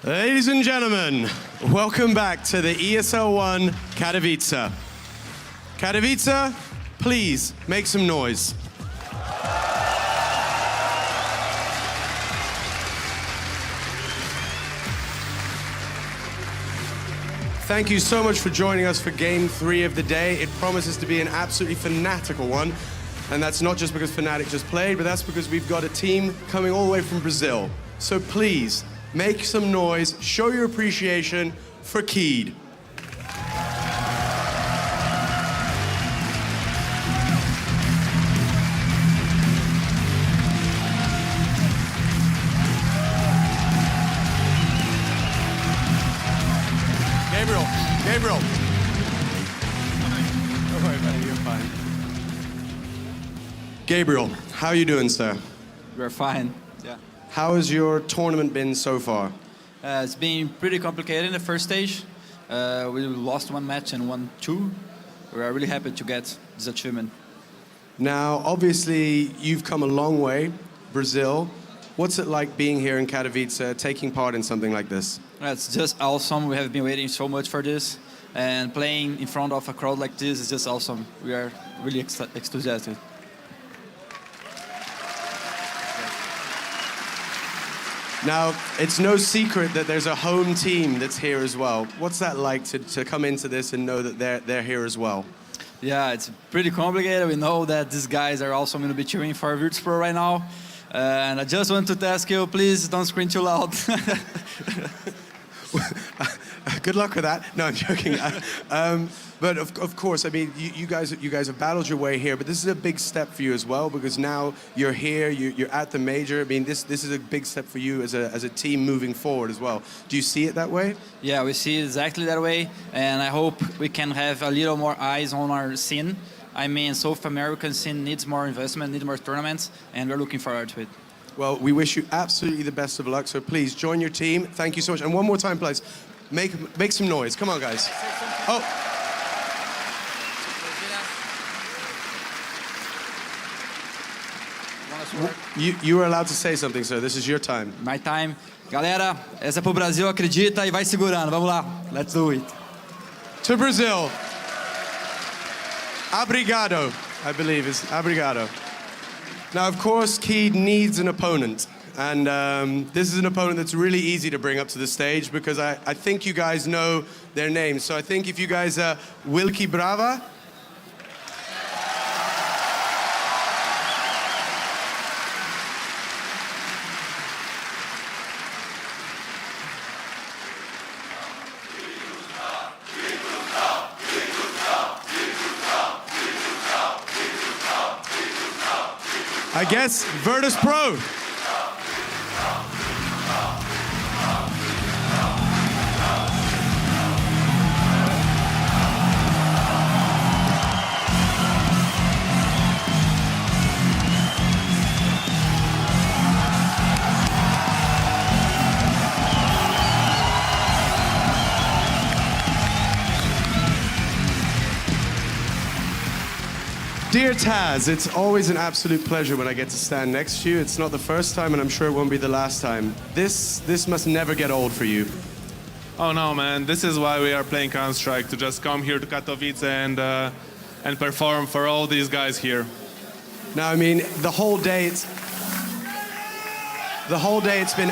Ladies and gentlemen, welcome back to the ESL 1 Katowice. Katowice, please make some noise. Thank you so much for joining us for Game 3 of the day. It promises to be an absolutely fanatical one. And that's not just because Fnatic just played, but that's because we've got a team coming all the way from Brazil. So please, make some noise, show your appreciation for Keed. Gabriel. Don't worry about it, you're fine. Gabriel, how are you doing, sir? We're fine, yeah. How has your tournament been so far? It's been pretty complicated in the first stage. We lost one match and won two. We are really happy to get this achievement. Now, obviously, you've come a long way, Brazil. What's it like being here in Katowice, taking part in something like this? It's just awesome. We have been waiting so much for this. And playing in front of a crowd like this is just awesome. We are really enthusiastic. Now, it's no secret that there's a home team that's here as well. What's that like to come into this and know that they're here as well? Yeah, it's pretty complicated. We know that these guys are also going to be cheering for Virtus.pro right now. And I just want to ask you, please don't scream too loud. Good luck with that. No, I'm joking. But of course, I mean, you guys have battled your way here, but this is a big step for you as well, because now you're here, you're at the major. I mean, this is a big step for you as a team moving forward as well. Do you see it that way? Yeah, we see it exactly that way, and I hope we can have a little more eyes on our scene. I mean, South American scene needs more investment, needs more tournaments, and we're looking forward to it. Well, we wish you absolutely the best of luck, so please join your team. Thank you so much. And one more time, please, make some noise. Come on, guys. Oh. You are allowed to say something, sir. This is your time. My time. Galera, essa é pro Brasil, acredita e vai segurando. Vamos lá. Let's do it. To Brazil. Obrigado, I believe is obrigado. Now, of course, Keed needs an opponent. And this is an opponent that's really easy to bring up to the stage because I think you guys know their names. So I think if you guys are Wilkie Brava. I guess Virtus.pro. Dear Taz, it's always an absolute pleasure when I get to stand next to you. It's not the first time, and I'm sure it won't be the last time. This must never get old for you. Oh no, man! This is why we are playing Counter-Strike, to just come here to Katowice and perform for all these guys here. Now, I mean, the whole day it's been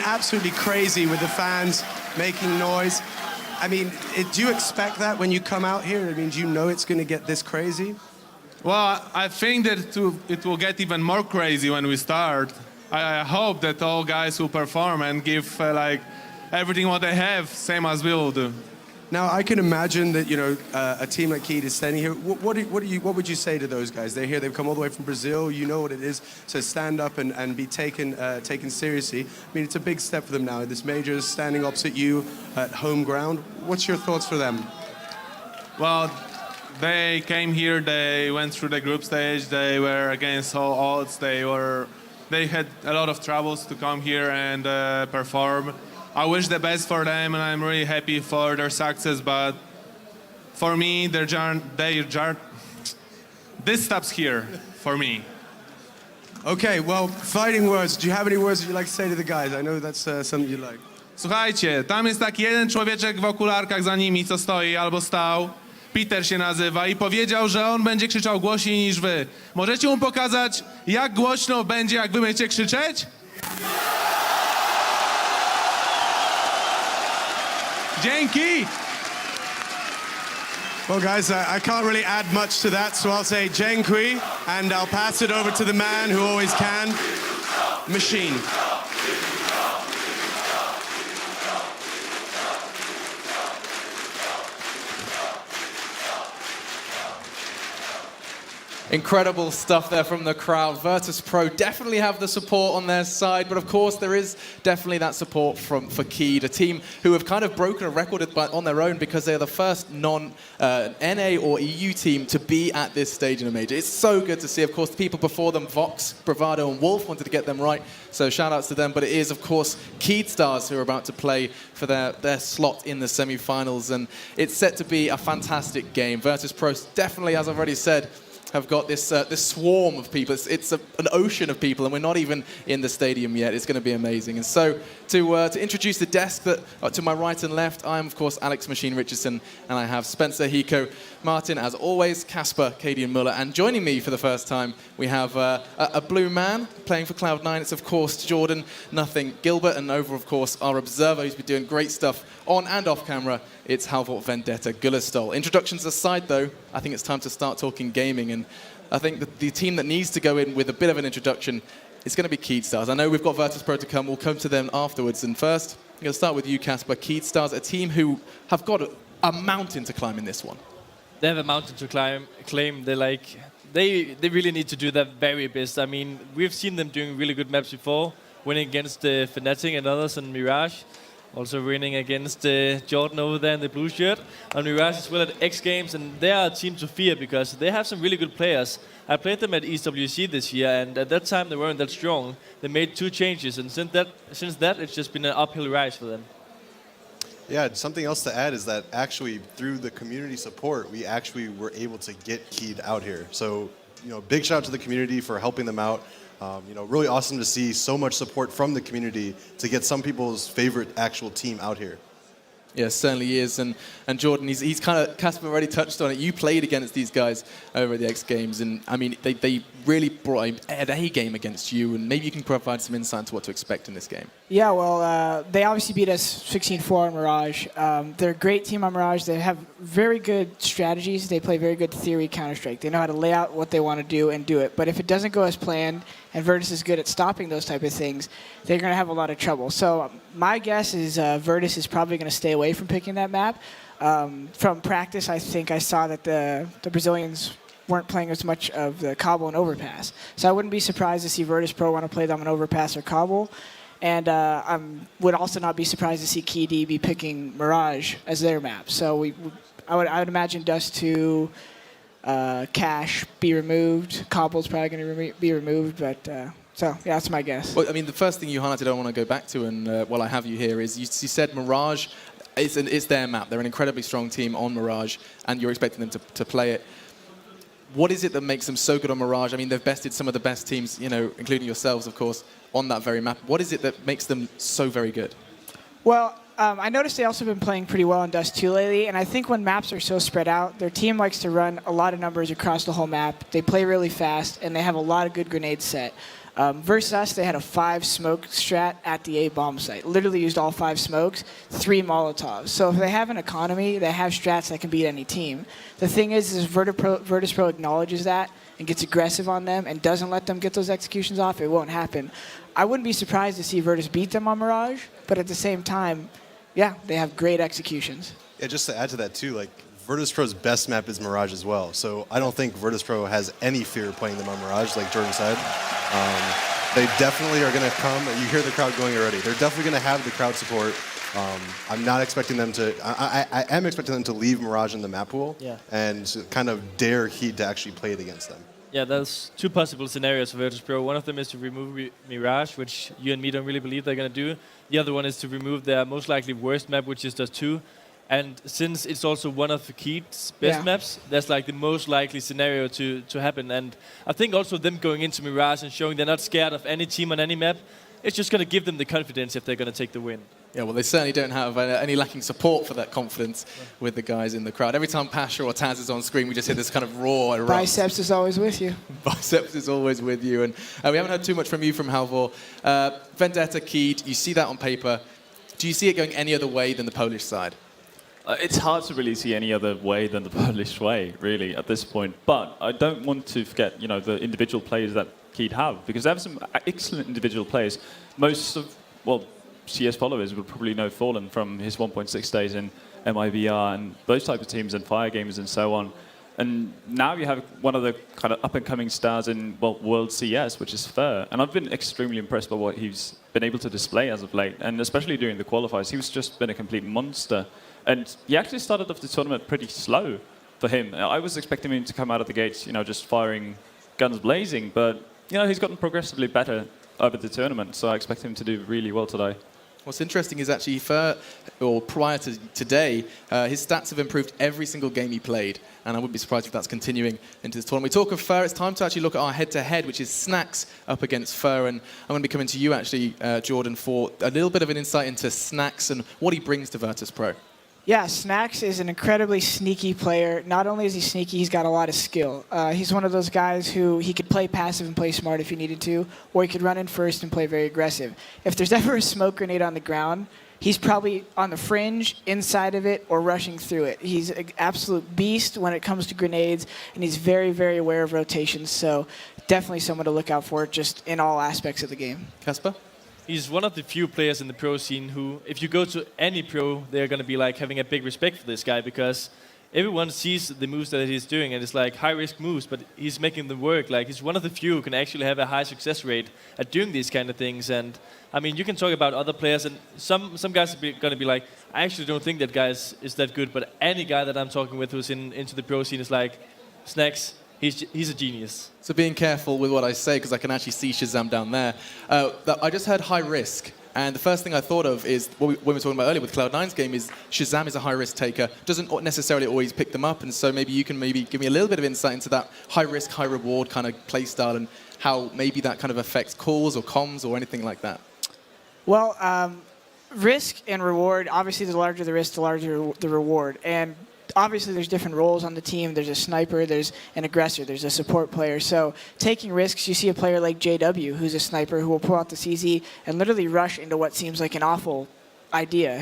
absolutely crazy with the fans making noise. I mean, do you expect that when you come out here? I mean, do you know it's going to get this crazy? Well, I think that it will get even more crazy when we start. I hope that all guys will perform and give like everything what they have, same as we will do. Now, I can imagine that, you know, a team like Keed is standing here. What would you say to those guys? They're here, they've come all the way from Brazil. You know what it is to stand up and be taken seriously. I mean, it's a big step for them now. This major is standing opposite you at home ground. What's your thoughts for them? Well, they came here, they went through the group stage, they were against all odds, they had a lot of troubles to come here and perform. I wish the best for them, and I'm really happy for their success, but for me, this stops here, for me. Okay, well, fighting words. Do you have any words that you'd like to say to the guys? I know that's something you like. Słuchajcie, tam jest taki jeden człowieczek w okularkach za nimi, co stoi albo stał. Peter się nazywa i powiedział, że on będzie krzyczał głośniej niż wy. Możecie mu pokazać, jak głośno będzie, jak wy będziecie krzyczeć? Dzięki! Well, guys, I can't really add much to that, so I'll say dziękuję, and I'll pass it over to the man who always can, Machine. Incredible stuff there from the crowd. Virtus.pro definitely have the support on their side, but of course there is definitely that support for Keed, a team who have kind of broken a record on their own because they're the first non-NA or EU team to be at this stage in a major. It's so good to see. Of course, the people before them, Vox, Bravado and Wolf, wanted to get them right, so shout-outs to them. But it is, of course, Keed Stars who are about to play for their slot in the semi-finals, and it's set to be a fantastic game. Virtus.pro definitely, as I've already said, have got this swarm of people. It's an ocean of people, and we're not even in the stadium yet. It's going to be amazing. And so, to introduce the desk that to my right and left, I am, of course, Alex Machine Richardson, and I have Spencer, Hiko, Martin, as always, Casper, Katie, and Muller. And joining me for the first time, we have a blue man playing for Cloud9. It's, of course, Jordan, Nothing, Gilbert, and over, of course, our observer who's been doing great stuff on and off camera. It's Halvort Vendetta Gullestol. Introductions aside, though, I think it's time to start talking gaming. And I think that the team that needs to go in with a bit of an introduction is going to be Keed Stars. I know we've got Virtus.pro to come. We'll come to them afterwards. And first, I'm going to start with you, Casper. Keed Stars, a team who have got a mountain to climb in this one. They have a mountain to claim. They really need to do their very best. I mean, we've seen them doing really good maps before, winning against Fnatic and others and Mirage. Also winning against Jordan over there in the blue shirt. And Mirage as well at X Games, and they are a team to fear because they have some really good players. I played them at ESWC this year, and at that time they weren't that strong. They made 2 changes, and since that it's just been an uphill rise for them. Yeah, something else to add is that actually through the community support, we actually were able to get Keed out here. So, big shout out to the community for helping them out. Really awesome to see so much support from the community to get some people's favorite actual team out here. Yes, certainly is. And Jordan, he's kind of, Casper already touched on it. You played against these guys over at the X Games, and I mean, they really brought an A game against you, and maybe you can provide some insight into what to expect in this game. Yeah, well, they obviously beat us 16-4 on Mirage. They're a great team on Mirage. They have very good strategies. They play very good theory Counter-Strike. They know how to lay out what they want to do and do it. But if it doesn't go as planned, and Virtus is good at stopping those type of things, they're going to have a lot of trouble. So my guess is Virtus is probably going to stay away from picking that map. From practice, I think I saw that the Brazilians weren't playing as much of the Cobble and Overpass. So I wouldn't be surprised to see Virtus.pro want to play them on Overpass or Cobble. And I would also not be surprised to see KD be picking Mirage as their map. So I would imagine Dust 2, Cash be removed. Cobble's probably going to be removed, but so yeah, that's my guess. Well, I mean, the first thing you highlighted I want to go back to, and while I have you here, is you said Mirage, it's their map. They're an incredibly strong team on Mirage, and you're expecting them to play it. What is it that makes them so good on Mirage? I mean, they've bested some of the best teams, including yourselves, of course, on that very map. What is it that makes them so very good? Well, I noticed they also been playing pretty well in Dust 2 lately, and I think when maps are so spread out, their team likes to run a lot of numbers across the whole map. They play really fast, and they have a lot of good grenades set. Versus us, they had a 5-smoke strat at the A bomb site. Literally used all 5 smokes, 3 Molotovs. So if they have an economy, they have strats that can beat any team. The thing is Virtus.pro acknowledges that and gets aggressive on them and doesn't let them get those executions off, it won't happen. I wouldn't be surprised to see Virtus beat them on Mirage, but at the same time, yeah, they have great executions. Yeah, just to add to that too, Virtus.pro's best map is Mirage as well. So I don't think Virtus.pro has any fear of playing them on Mirage, like Jordan said. They definitely are going to come. You hear the crowd going already. They're definitely going to have the crowd support. I'm not expecting them to. I am expecting them to leave Mirage in the map pool and kind of dare Heat to actually play it against them. Yeah, there's 2 possible scenarios for Virtus.pro. One of them is to remove Mirage, which you and me don't really believe they're going to do. The other one is to remove their most likely worst map, which is Dust 2. And since it's also one of the Keith's best maps, that's like the most likely scenario to happen. And I think also them going into Mirage and showing they're not scared of any team on any map, it's just going to give them the confidence if they're going to take the win. Yeah, well, they certainly don't have any lacking support for that confidence with the guys in the crowd. Every time Pasha or Taz is on screen, we just hear this kind of roar. Biceps is always with you. Biceps is always with you. And we haven't heard too much from you from Halvor. Vendetta, Keed, you see that on paper. Do you see it going any other way than the Polish side? It's hard to really see any other way than the Polish way, really, at this point. But I don't want to forget, the individual players that Keed have, because they have some excellent individual players. Most of, CS followers would probably know Fallen from his 1.6 days in MIBR and those type of teams and Fire Gamers and so on. And now you have one of the kind of up-and-coming stars in, World CS, which is Fer. And I've been extremely impressed by what he's been able to display as of late, and especially during the qualifiers. He's just been a complete monster. And he actually started off the tournament pretty slow for him. I was expecting him to come out of the gates, just firing guns blazing, but, he's gotten progressively better over the tournament, so I expect him to do really well today. What's interesting is actually, prior to today, his stats have improved every single game he played, and I wouldn't be surprised if that's continuing into this tournament. We talk of Fer, it's time to actually look at our head-to-head, which is Snacks up against Fer, and I'm going to be coming to you actually, Jordan, for a little bit of an insight into Snacks and what he brings to Virtus Pro. Yeah, Snacks is an incredibly sneaky player. Not only is he sneaky, he's got a lot of skill. He's one of those guys who he could play passive and play smart if he needed to, or he could run in first and play very aggressive. If there's ever a smoke grenade on the ground, he's probably on the fringe, inside of it, or rushing through it. He's an absolute beast when it comes to grenades, and he's very, very aware of rotations, so definitely someone to look out for just in all aspects of the game. Casper? He's one of the few players in the pro scene who, if you go to any pro, they're going to be like having a big respect for this guy, because everyone sees the moves that he's doing, and it's like high-risk moves, but he's making them work. Like, he's one of the few who can actually have a high success rate at doing these kind of things. And I mean, you can talk about other players, and some guys are going to be like, I actually don't think that guy is that good, but any guy that I'm talking with who's into the pro scene is like, Snacks, he's a genius. So being careful with what I say, because I can actually see Shazam down there. I just heard high risk, and the first thing I thought of is, what we were talking about earlier with Cloud9's game, is Shazam is a high risk taker, doesn't necessarily always pick them up, and so maybe you can give me a little bit of insight into that high risk, high reward kind of play style, and how maybe that kind of affects calls or comms or anything like that. Well, risk and reward, obviously the larger the risk, the larger the reward. And obviously there's different roles on the team. There's a sniper, there's an aggressor, there's a support player. So taking risks, you see a player like JW, who's a sniper, who will pull out the CZ and literally rush into what seems like an awful idea.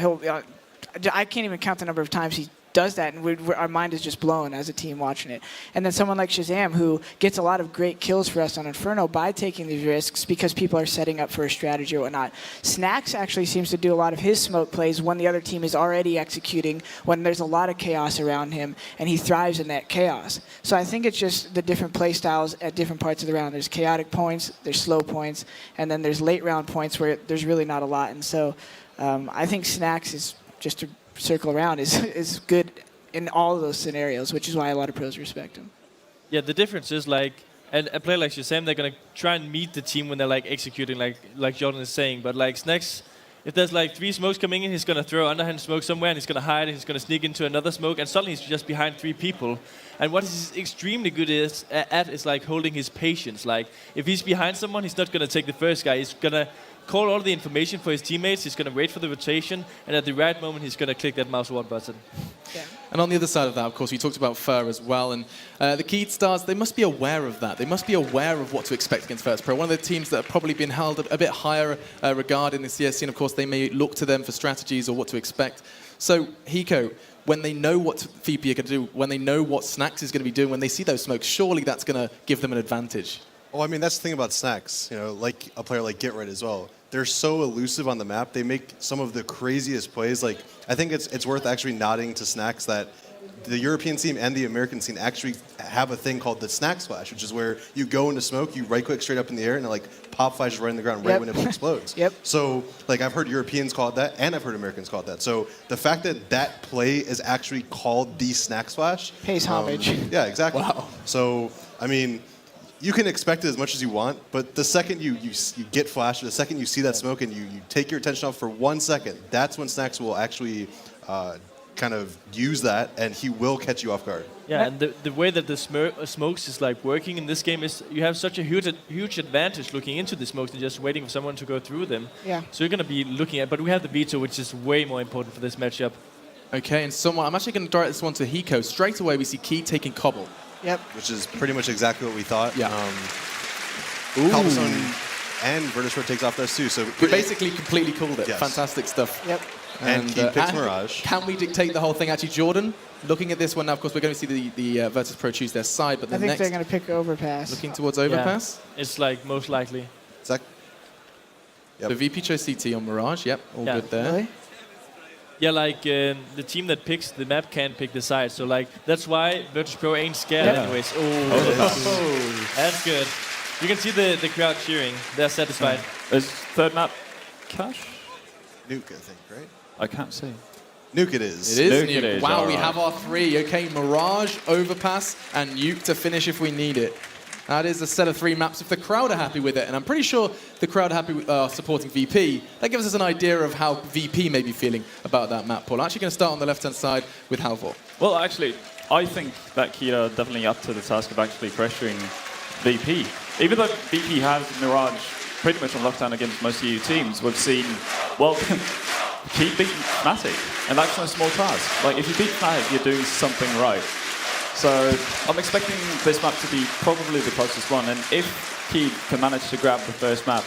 I can't even count the number of times he does that, and our mind is just blown as a team watching it. And then someone like Shazam, who gets a lot of great kills for us on Inferno by taking these risks because people are setting up for a strategy or whatnot. Snacks actually seems to do a lot of his smoke plays when the other team is already executing, when there's a lot of chaos around him, and he thrives in that chaos. So I think it's just the different play styles at different parts of the round. There's chaotic points, there's slow points, and then there's late round points where there's really not a lot. And so I think Snacks is, just to circle around, is good in all of those scenarios, which is why a lot of pros respect him. Yeah, the difference is like, and a player like Shazam, they're gonna try and meet the team when they're like executing, like Jordan is saying. But like Snacks, if there's like 3 smokes coming in, he's gonna throw underhand smoke somewhere, and he's gonna hide, and he's gonna sneak into another smoke, and suddenly he's just behind 3 people. And what he's extremely good at is like holding his patience. Like, if he's behind someone, he's not gonna take the first guy. He's gonna call all the information for his teammates. He's gonna wait for the rotation, and at the right moment, he's gonna click that mouse 1 button. Yeah. And on the other side of that, of course, we talked about Fer as well, and the Keed stars, they must be aware of that. They must be aware of what to expect against Virtus Pro. One of the teams that have probably been held a bit higher regard in the CS scene, of course, they may look to them for strategies or what to expect. So, Hiko, when they know what VP are going to do, when they know what Snacks is going to be doing, when they see those smokes, surely that's going to give them an advantage. Well, I mean, that's the thing about Snacks, like a player like GetRed as well. They're so elusive on the map. They make some of the craziest plays. Like, I think it's worth actually nodding to Snacks that the European scene and the American scene actually have a thing called the Snack Splash, which is where you go into smoke, you right-click straight up in the air, and it like pop flashes right in the ground right when it explodes. Yep. So, like, I've heard Europeans call it that, and I've heard Americans call it that. So the fact that that play is actually called the Snack Splash pays homage. Yeah, exactly. Wow. So, I mean, you can expect it as much as you want, but the second you get flashed, the second you see that smoke and you take your attention off for 1 second, that's when Snacks will actually kind of use that, and he will catch you off guard. Yeah, and the way that the smokes is like working in this game is you have such a huge advantage looking into the smokes and just waiting for someone to go through them. Yeah. So you're going to be looking at, but we have the veto, which is way more important for this matchup. Okay, and someone, I'm actually going to direct this one to Hiko. Straight away, we see Key taking Cobble. Yep. Which is pretty much exactly what we thought. Yeah. Cobblestone and Virtus.pro takes off those too. So We basically completely called it. Yes. Fantastic stuff. Yep. And Key picks Mirage. Can we dictate the whole thing? Actually, Jordan, looking at this one now, of course, we're going to see the Virtus.pro choose their side, but I the think next, they're going to pick Overpass. looking towards Overpass. Yeah, it's like most likely. Zach? Yep. The VP chose CT on Mirage. Yep, all Yeah. good there. Really? Yeah, like the team that picks the map can't pick the side, so like that's why Virtus.pro ain't scared anyways. Oh, that's good. You can see the crowd cheering. They're satisfied. Is third map Cash? Nuke, I think, right? I can't see. Nuke it is. It is Nuke Nuke. it is, Wow, all we right. have our three. Okay, Mirage, Overpass, and Nuke to finish if we need it. That is a set of 3 maps if the crowd are happy with it. And I'm pretty sure the crowd are happy with supporting VP. That gives us an idea of how VP may be feeling about that map, Paul. I'm actually going to start on the left-hand side with Halvor. Well, actually, I think that Key are definitely up to the task of actually pressuring VP. Even though VP has Mirage pretty much on lockdown against most EU teams, we've seen, well, Key beat Fnatic, and that's no small task. Like, if you beat Fnatic, you're doing something right. So I'm expecting this map to be probably the closest one, and if Key can manage to grab the first map,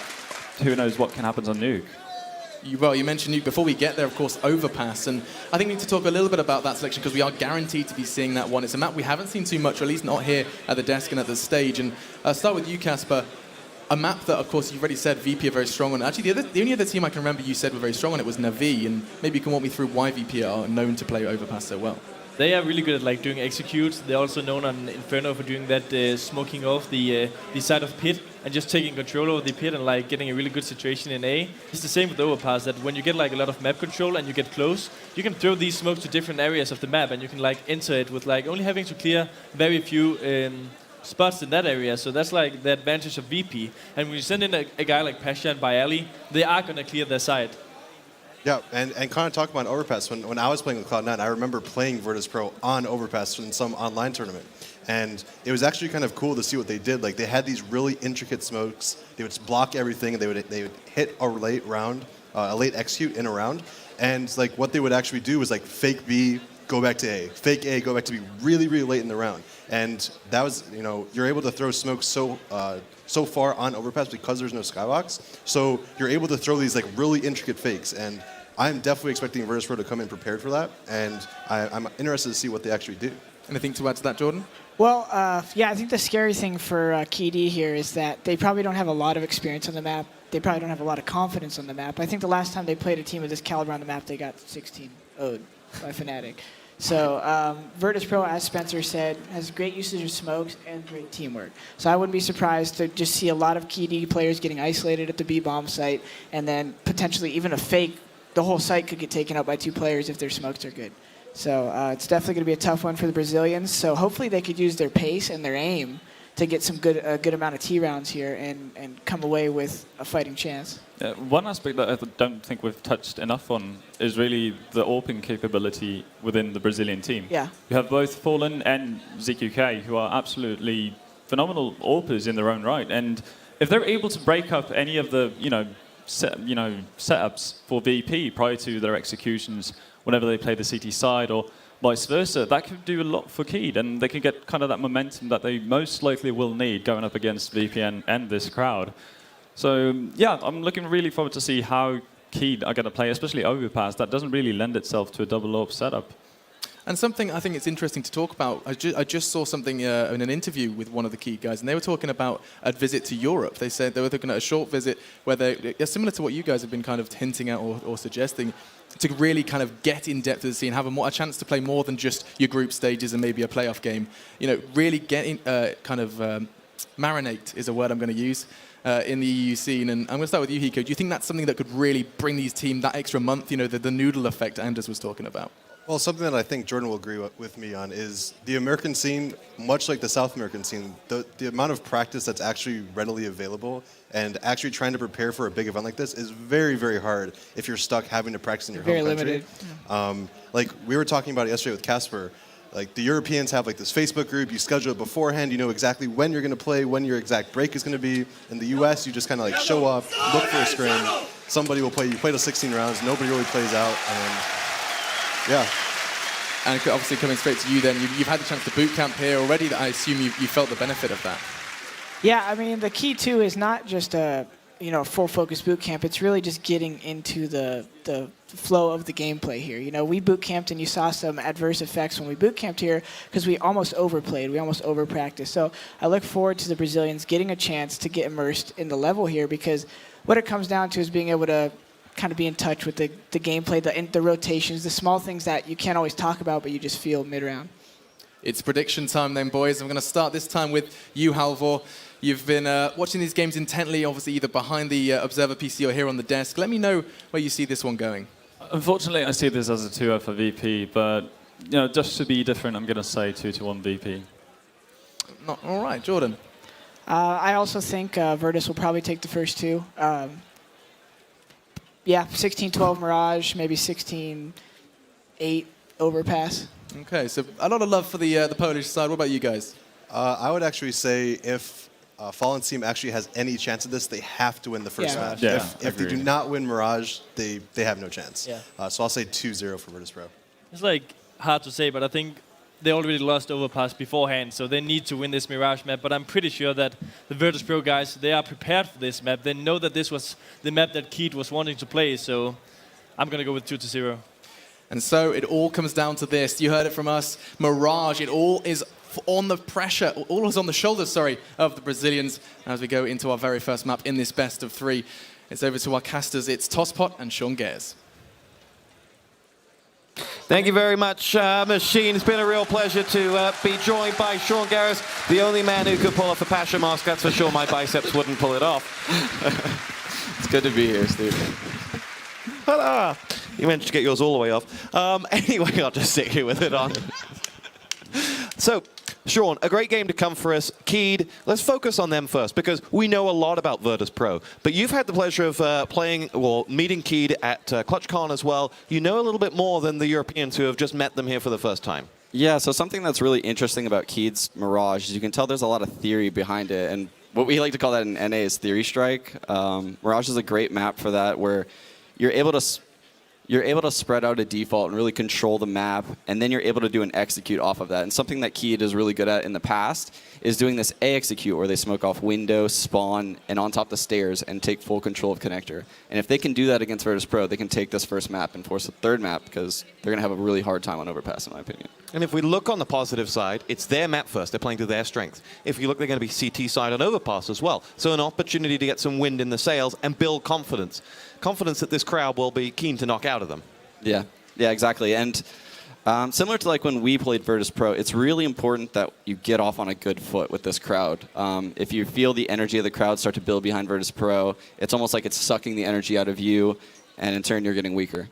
who knows what can happen on Nuke. You mentioned Nuke. Before we get there, of course, Overpass. And I think we need to talk a little bit about that selection because we are guaranteed to be seeing that one. It's a map we haven't seen too much, or at least not here at the desk and at the stage. And I'll start with you, Casper. A map that, of course, you've already said VP are very strong on. Actually, the only other team I can remember you said were very strong on it was Navi. And maybe you can walk me through why VP are known to play Overpass so well. They are really good at like doing executes. They're also known on Inferno for doing that smoking off the side of pit and just taking control over the pit and like getting a really good situation in A. It's the same with Overpass, that when you get like a lot of map control and you get close, you can throw these smokes to different areas of the map and you can like enter it with like only having to clear very few spots in that area. So that's like the advantage of VP. And when you send in a guy like Pasha and Bialy, they are going to clear their side. Yeah, and kind of talking about Overpass, when I was playing with Cloud9, I remember playing Virtus.pro on Overpass in some online tournament. And it was actually kind of cool to see what they did. Like, they had these really intricate smokes. They would block everything, and they would hit a late round, a late execute in a round. And, like, what they would actually do was, like, fake B, go back to A. Fake A, go back to B really, really late in the round. And that was, you know, you're able to throw smokes so far on Overpass because there's no skybox. So you're able to throw these like really intricate fakes, and I'm definitely expecting Virtus.pro to come in prepared for that, and I'm interested to see what they actually do. Anything to add to that, Jordan? Well, yeah, I think the scary thing for KD here is that they probably don't have a lot of experience on the map. They probably don't have a lot of confidence on the map. I think the last time they played a team of this caliber on the map, they got 16-0'd by Fnatic. So Virtus.pro, as Spencer said, has great usage of smokes and great teamwork. So I wouldn't be surprised to just see a lot of KD players getting isolated at the B-bomb site, and then potentially even a fake. The whole site could get taken out by 2 players if their smokes are good. So it's definitely going to be a tough one for the Brazilians. So hopefully they could use their pace and their aim to get some good amount of T rounds here and come away with a fighting chance. One aspect that I don't think we've touched enough on is really the AWPing capability within the Brazilian team. Yeah. You have both Fallen and ZQK, who are absolutely phenomenal AWPers in their own right. And if they're able to break up any of the setups for VP prior to their executions, whenever they play the CT side or vice versa, that could do a lot for Keed, and they can get kind of that momentum that they most likely will need going up against VPN and this crowd. So yeah, I'm looking really forward to see how Keed are going to play, especially Overpass. That doesn't really lend itself to a double AWP setup. And something I think it's interesting to talk about, I just saw something in an interview with one of the key guys, and they were talking about a visit to Europe. They said they were looking at a short visit where they're similar to what you guys have been kind of hinting at or suggesting, to really kind of get in depth of the scene, have a chance to play more than just your group stages and maybe a playoff game. You know, really get in, marinate is a word I'm going to use in the EU scene. And I'm going to start with you, Hiko. Do you think that's something that could really bring these teams that extra month, you know, the noodle effect Anders was talking about? Well, something that I think Jordan will agree with me on is the American scene, much like the South American scene, the amount of practice that's actually readily available and actually trying to prepare for a big event like this is very, very hard if you're stuck having to practice in your home country. Limited. Like we were talking about it yesterday with Casper, like the Europeans have like this Facebook group, you schedule it beforehand, you know exactly when you're going to play, when your exact break is going to be. In the US, you just kind of like show up, look for a scrim, somebody will play, you play to 16 rounds, nobody really plays out, and yeah. And obviously coming straight to you then, you've had the chance to boot camp here already. That I assume you felt the benefit of that. Yeah, I mean, the key too is not just a full focus boot camp. It's really just getting into the flow of the gameplay here. You know, we boot camped and you saw some adverse effects when we boot camped here because we almost overplayed, we almost overpracticed. So I look forward to the Brazilians getting a chance to get immersed in the level here, because what it comes down to is being able to kind of be in touch with the gameplay, the rotations, the small things that you can't always talk about, but you just feel mid-round. It's prediction time then, boys. I'm going to start this time with you, Halvor. You've been watching these games intently, obviously either behind the Observer PC or here on the desk. Let me know where you see this one going. Unfortunately, I see this as a 2-0 for VP, but just to be different, I'm going to say 2-1 VP. All right, Jordan. I also think Virtus will probably take the first two. Yeah, 16-12 Mirage, maybe 16-8 Overpass. Okay, so a lot of love for the Polish side. What about you guys? I would actually say if Fallen's team actually has any chance of this, they have to win the first match. Yeah, if they do not win Mirage, they have no chance. Yeah. So I'll say 2-0 for Virtus Pro. It's like hard to say, but I think they already lost Overpass beforehand, so they need to win this Mirage map. But I'm pretty sure that the Virtus Pro guys, they are prepared for this map. They know that this was the map that Keith was wanting to play, so I'm going to go with 2-0. And so it all comes down to this. You heard it from us. Mirage, it all is on the pressure, all is on the shoulders, sorry, of the Brazilians as we go into our very first map in this best of three. It's over to our casters. It's Tosspot and Sean Gares. Thank you very much, Machine. It's been a real pleasure to be joined by Sean Garris, the only man who could pull off a Pasha mask. That's for sure. My biceps wouldn't pull it off. It's good to be here, Steve. Hello. You managed to get yours all the way off. Anyway, I'll just sit here with it on. So, Sean, a great game to come for us. Keed, let's focus on them first, because we know a lot about Virtus Pro. But you've had the pleasure of meeting Keed at ClutchCon as well. You know a little bit more than the Europeans who have just met them here for the first time. Yeah, so something that's really interesting about Keed's Mirage is you can tell there's a lot of theory behind it. And what we like to call that in NA is Theory Strike. Mirage is a great map for that, where you're able to spread out a default and really control the map, and then you're able to do an execute off of that. And something that Keed is really good at in the past is doing this A execute, where they smoke off window, spawn, and on top the stairs and take full control of connector. And if they can do that against Virtus Pro, they can take this first map and force a third map, because they're going to have a really hard time on Overpass, in my opinion. And if we look on the positive side, it's their map first. They're playing to their strength. If you look, they're going to be CT side on Overpass as well. So an opportunity to get some wind in the sails and build confidence. Confidence that this crowd will be keen to knock out of them. Yeah, exactly. And similar to like when we played Virtus Pro, it's really important that you get off on a good foot with this crowd. If you feel the energy of the crowd start to build behind Virtus Pro, it's almost like it's sucking the energy out of you, and in turn you're getting weaker.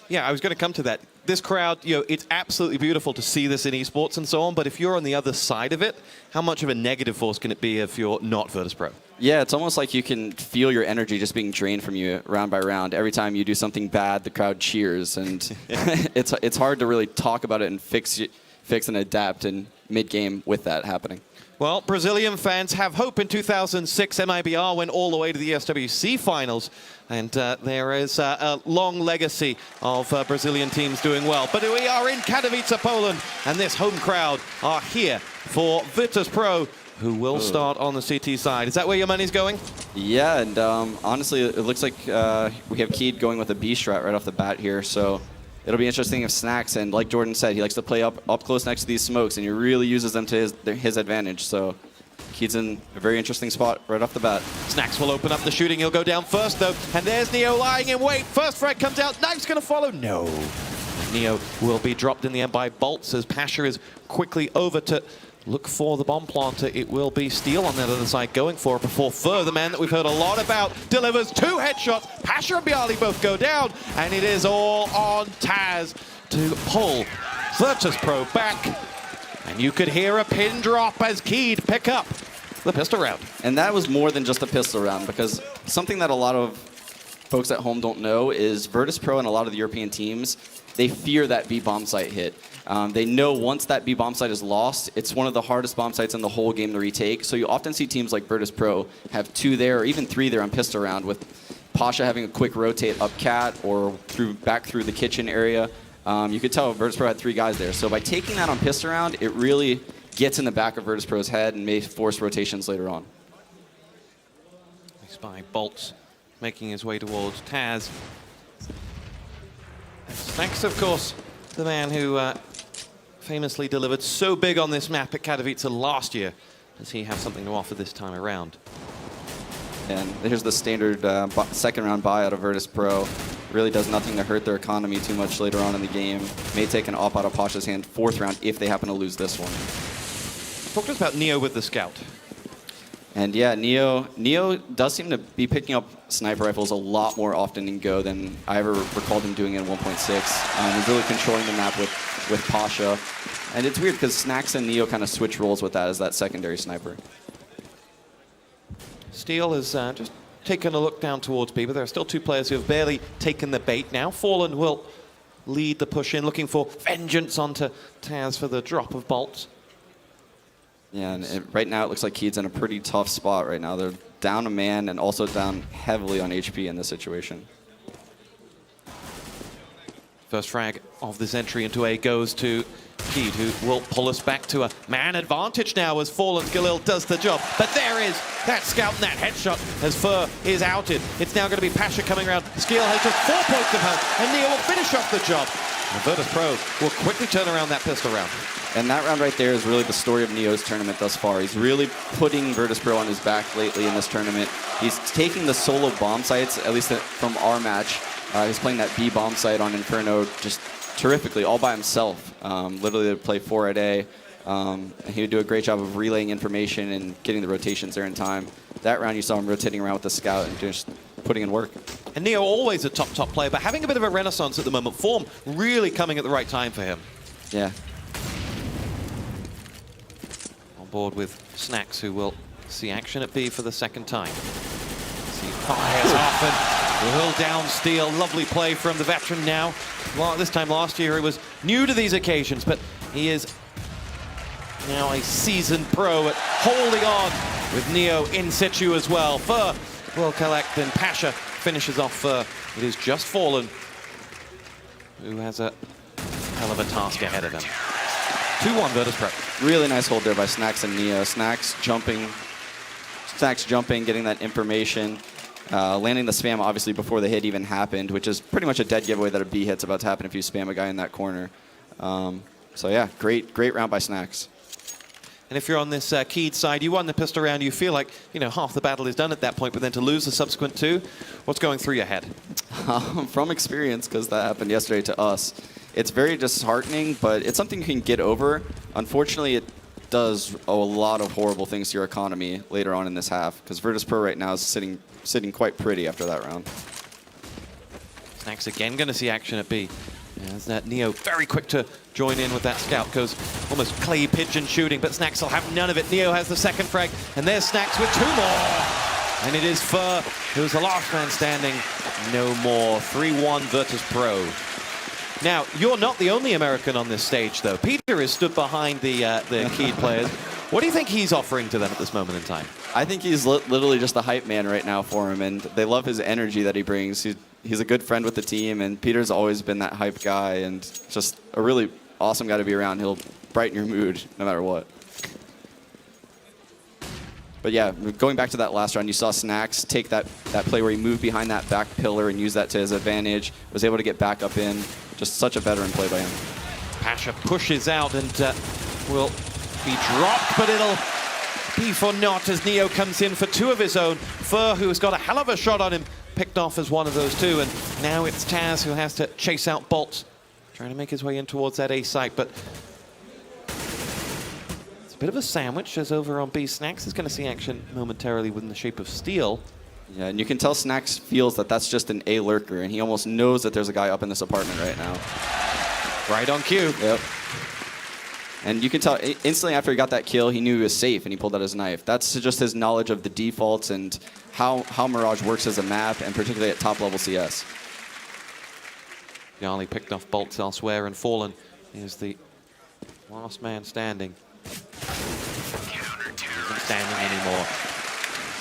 Yeah, I was going to come to that. This crowd, it's absolutely beautiful to see this in esports and so on, but if you're on the other side of it, how much of a negative force can it be if you're not Virtus Pro? Yeah, it's almost like you can feel your energy just being drained from you round by round. Every time you do something bad, the crowd cheers, and it's hard to really talk about it and fix and adapt in mid-game with that happening. Well, Brazilian fans have hope. In 2006, MIBR went all the way to the ESWC finals, and there is a long legacy of Brazilian teams doing well. But we are in Katowice, Poland, and this home crowd are here for Virtus Pro, who will start on the CT side. Is that where your money's going? Yeah, and honestly, it looks like we have Keed going with a B strat right off the bat here, so it'll be interesting if Snacks, and like Jordan said, he likes to play up close next to these smokes, and he really uses them to his advantage. So Keed's in a very interesting spot right off the bat. Snacks will open up the shooting. He'll go down first, though. And there's Neo lying in wait. First frag comes out. Knife's going to follow. No. Neo will be dropped in the end by Bolts as Pasha is quickly over to look for the bomb planter. It will be Steel on that other side going for it before Fur, the man that we've heard a lot about, delivers 2 headshots. Pasha and Bialy both go down, and it is all on Taz to pull Virtus Pro back. And you could hear a pin drop as Keed pick up the pistol round. And that was more than just a pistol round, because something that a lot of folks at home don't know is Virtus Pro and a lot of the European teams, they fear that B bomb site hit. They know once that B bomb site is lost, it's one of the hardest bomb sites in the whole game to retake. So you often see teams like Virtus Pro have 2 there, or even 3 there on pistol round, with Pasha having a quick rotate up cat or back through the kitchen area. You could tell Virtus Pro had 3 guys there. So by taking that on pistol round, it really gets in the back of Virtus Pro's head and may force rotations later on. We spy Bolts making his way towards Taz. And Snacks, of course, the man who famously delivered so big on this map at Katowice last year. Does he have something to offer this time around? And here's the standard second round buy out of Virtus Pro. Really does nothing to hurt their economy too much later on in the game. May take an op out of Pasha's hand 4th round if they happen to lose this one. Talk to us about Neo with the scout. And yeah, Neo does seem to be picking up sniper rifles a lot more often in Go than I ever recalled him doing in 1.6. He's really controlling the map with Pasha. And it's weird because Snacks and Neo kind of switch roles with that as that secondary sniper. Steel has just taken a look down towards B, but there are still 2 players who have barely taken the bait now. Fallen will lead the push in, looking for vengeance onto Taz for the drop of bolts. Yeah, and right now it looks like Keed's in a pretty tough spot right now. They're down a man and also down heavily on HP in this situation. First frag of this entry into A goes to Keed, who will pull us back to a man advantage now as Fallen Galil does the job. But there is that scout and that headshot as Fur is outed. It's now going to be Pasha coming around. Skill has just 4 points of health, and Neo will finish off the job. And Virtus Pro will quickly turn around that pistol round. And that round right there is really the story of Neo's tournament thus far. He's really putting Virtus Pro on his back lately in this tournament. He's taking the solo bomb sites, at least from our match. He's playing that B bomb site on Inferno just terrifically, all by himself. Literally, they play 4 at A. And he would do a great job of relaying information and getting the rotations there in time. That round, you saw him rotating around with the scout and just putting in work. And Neo always a top player, but having a bit of a renaissance at the moment. Form really coming at the right time for him. Yeah. On board with Snacks, who will see action at B for the 2nd time. See fires off and will down Steel. Lovely play from the veteran now. Well, this time last year he was new to these occasions, but he is now a seasoned pro at holding on with Neo in situ as well. Fur will collect and Pasha finishes off Fur. It is just Fallen who has a hell of a task ahead of him. 2-1 Virtus Pro. Really nice hold there by Snacks and Neo. Snacks jumping, getting that information. Landing the spam obviously before the hit even happened, which is pretty much a dead giveaway that a B hit's about to happen if you spam a guy in that corner. So yeah, great round by Snacks. And if you're on this Keed side, you won the pistol round, you feel like, you know, half the battle is done at that point, but then to lose the subsequent 2, what's going through your head? From experience, because that happened yesterday to us, it's very disheartening, but it's something you can get over. Unfortunately, it does a lot of horrible things to your economy later on in this half, because Virtus Pro right now is sitting quite pretty after that round. Snacks again going to see action at B. As that Neo very quick to join in with that scout, goes almost clay pigeon shooting, but Snacks will have none of it. Neo has the 2nd frag, and there's Snacks with 2 more. And it is Fur, who's the last man standing. No more. 3-1 Virtus Pro. Now, you're not the only American on this stage, though. Peter is stood behind the Keed players. What do you think he's offering to them at this moment in time? I think he's literally just the hype man right now for him, and they love his energy that he brings. He's a good friend with the team, and Peter's always been that hype guy, and just a really awesome guy to be around. He'll brighten your mood no matter what. But yeah, going back to that last round, you saw Snacks take that play where he moved behind that back pillar and used that to his advantage, was able to get back up in. Just such a veteran play by him. Pasha pushes out and will be dropped, but it'll be for naught as Neo comes in for 2 of his own. Fur, who has got a hell of a shot on him, picked off as one of those 2, and now it's Taz who has to chase out Bolt, trying to make his way in towards that A site, but it's a bit of a sandwich as over on B. Snacks is going to see action momentarily within the shape of Steel. Yeah, and you can tell Snacks feels that that's just an A lurker, and he almost knows that there's a guy up in this apartment right now. Right on cue. Yep. And you can tell instantly after he got that kill, he knew he was safe, and he pulled out his knife. That's just his knowledge of the defaults and how Mirage works as a map, and particularly at top-level CS. Yali picked off bolts elsewhere, and Fallen is the last man standing. Isn't standing anymore.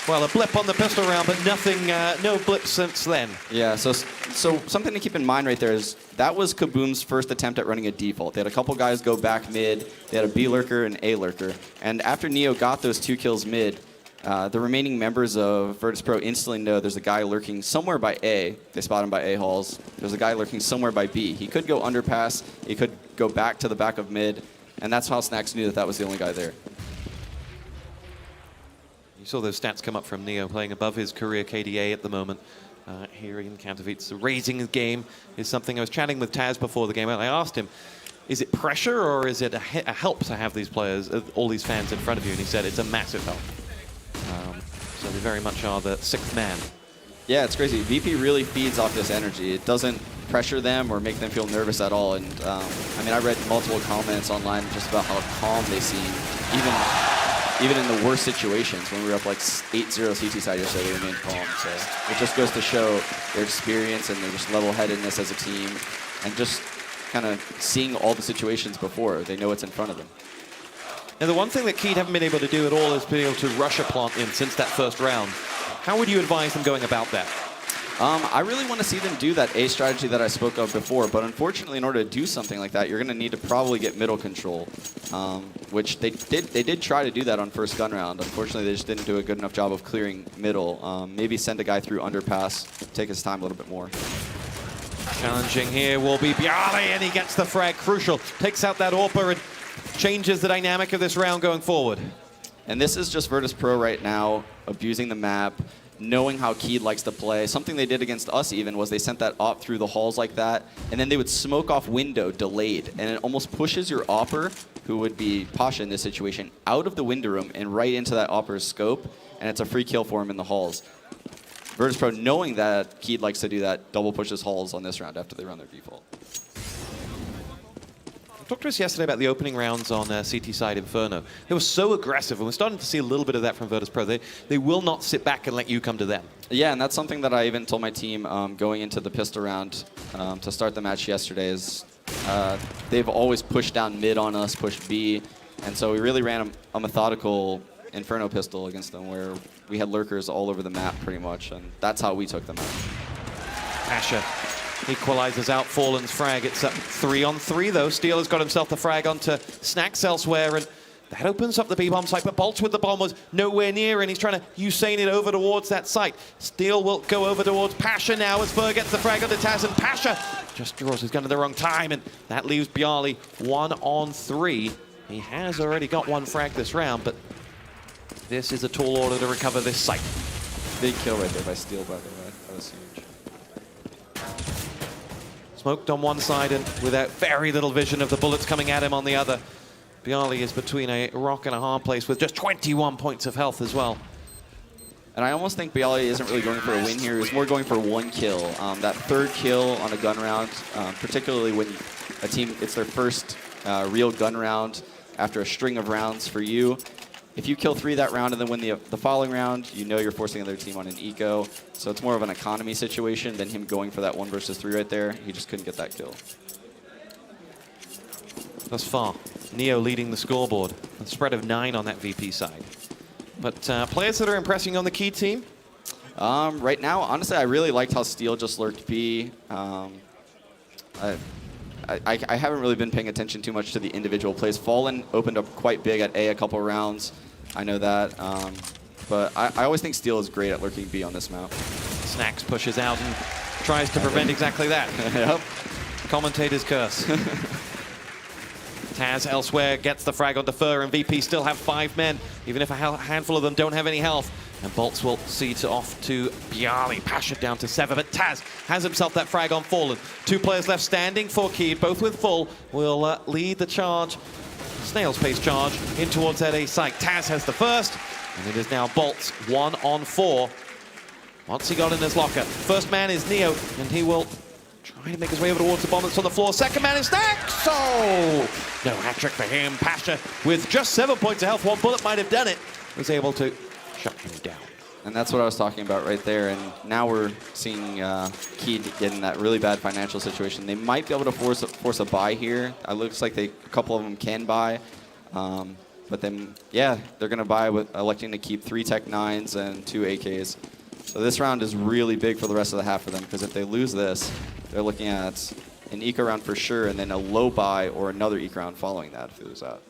Well, a blip on the pistol round, but nothing, no blip since then. Yeah, so something to keep in mind right there is that was Kaboom's first attempt at running a default. They had a couple guys go back mid. They had a B lurker and A lurker. And after Neo got those 2 kills mid, the remaining members of Virtus.pro instantly know there's a guy lurking somewhere by A. They spot him by A halls. There's a guy lurking somewhere by B. He could go underpass. He could go back to the back of mid. And that's how Snacks knew that that was the only guy there. You saw those stats come up from Neo, playing above his career KDA at the moment here in Katowice. Raising his game is something. I was chatting with Taz before the game, and I asked him, is it pressure or is it a help to have these players, all these fans in front of you? And he said it's a massive help. So they very much are the 6th man. Yeah, it's crazy. VP really feeds off this energy. It doesn't pressure them or make them feel nervous at all. And I mean, I read multiple comments online just about how calm they seem, even in the worst situations. When we were up like 8-0 CT side yesterday, they remained calm. So it just goes to show their experience and their just level-headedness as a team, and just kind of seeing all the situations before. They know what's in front of them. Now, the one thing that Keed haven't been able to do at all is been able to rush a plant in since that first round. How would you advise them going about that? I really want to see them do that A strategy that I spoke of before, but unfortunately, in order to do something like that, you're going to need to probably get middle control, which they did try to do that on first gun round. Unfortunately, they just didn't do a good enough job of clearing middle. Maybe send a guy through underpass, take his time a little bit more. Challenging here will be Bialy, and he gets the frag. Crucial. Takes out that AWPer and changes the dynamic of this round going forward. And this is just Virtus.pro right now, abusing the map, knowing how Keed likes to play. Something they did against us even was they sent that AWP through the halls like that, and then they would smoke off window delayed, and it almost pushes your AWPer, who would be Pasha in this situation, out of the window room and right into that AWPer's scope, and it's a free kill for him in the halls. Virtus.pro, knowing that Keed likes to do that, double pushes halls on this round after they run their default. Talked to us yesterday about the opening rounds on CT side Inferno. They were so aggressive, and we're starting to see a little bit of that from Virtus.pro. They will not sit back and let you come to them. Yeah, and that's something that I even told my team going into the pistol round to start the match yesterday is they've always pushed down mid on us, pushed B, and so we really ran a methodical Inferno pistol against them where we had lurkers all over the map pretty much, and that's how we took them out. Asher equalizes out Fallen's frag. It's 3-on-3 though. Steel has got himself the frag onto Snacks elsewhere, and that opens up the B-bomb site, but Bolts with the bomb was nowhere near, and he's trying to Usain it over towards that site. Steel will go over towards Pasha now as Fur gets the frag onto Taz, and Pasha just draws his gun at the wrong time, and that leaves Bialy 1-on-3. He has already got 1 frag this round, but this is a tall order to recover this site. Big kill right there by Steel, by the way. That was huge. Smoked on one side and without very little vision of the bullets coming at him on the other. Bialy is between a rock and a hard place with just 21 points of health as well. And I almost think Bialy isn't really going for a win here. He's more going for 1 kill. That 3rd kill on a gun round, particularly when a team, it's their first real gun round after a string of rounds for you. If you kill 3 that round and then win the following round, you know you're forcing the other team on an eco. So it's more of an economy situation than him going for that 1 versus 3 right there. He just couldn't get that kill. Thus far, Neo leading the scoreboard. A spread of 9 on that VP side. But players that are impressing on the Key team? Right now, honestly, I really liked how Steel just lurked B. I haven't really been paying attention too much to the individual plays. Fallen opened up quite big at A a couple rounds. I know that. But I always think Steel is great at lurking B on this map. Snacks pushes out and tries to prevent exactly that. Yep. Commentator's curse. Taz elsewhere gets the frag onto Fur, and VP still have 5 men, even if a handful of them don't have any health. And Bolts will see to off to Bialy. Pasha down to 7, but Taz has himself that frag on Fallen. 2 players left standing for Keed, both with full, will lead the charge. Snail's pace charge in towards that A site. Taz has the first, and it is now Bolts 1-on-4. What's he got in his locker? First man is Neo, and he will trying to make his way over towards the bomb that's on the floor. Second man is Snacks! Oh! No hat-trick for him. Pasha, with just 7 points of health, one bullet might have done it, was able to shut him down. And that's what I was talking about right there. And now we're seeing Keed get in that really bad financial situation. They might be able to force a buy here. It looks like a couple of them can buy. But then, yeah, they're going to buy with electing to keep 3 Tech 9s and 2 AKs. So this round is really big for the rest of the half for them, because if they lose this, they're looking at an eco round for sure, and then a low buy or another eco round following that if they lose that.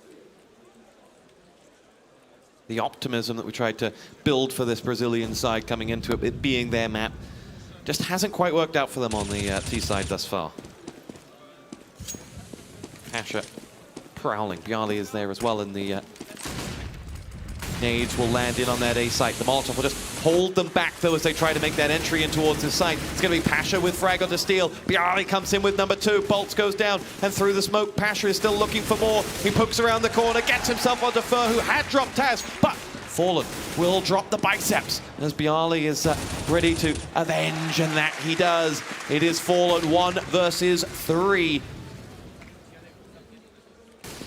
The optimism that we tried to build for this Brazilian side coming into it being their map just hasn't quite worked out for them on the T side thus far. Pasha prowling. Bialy is there as well in the nades will land in on that A site. The Molotov will just hold them back though as they try to make that entry in towards his site. It's going to be Pasha with frag on the steal. Bialy comes in with number 2. Bolts goes down and through the smoke. Pasha is still looking for more. He pokes around the corner, gets himself onto Fur, who had dropped Taz, but Fallen will drop the biceps as Bialy is ready to avenge, and that he does. It is Fallen 1 versus 3.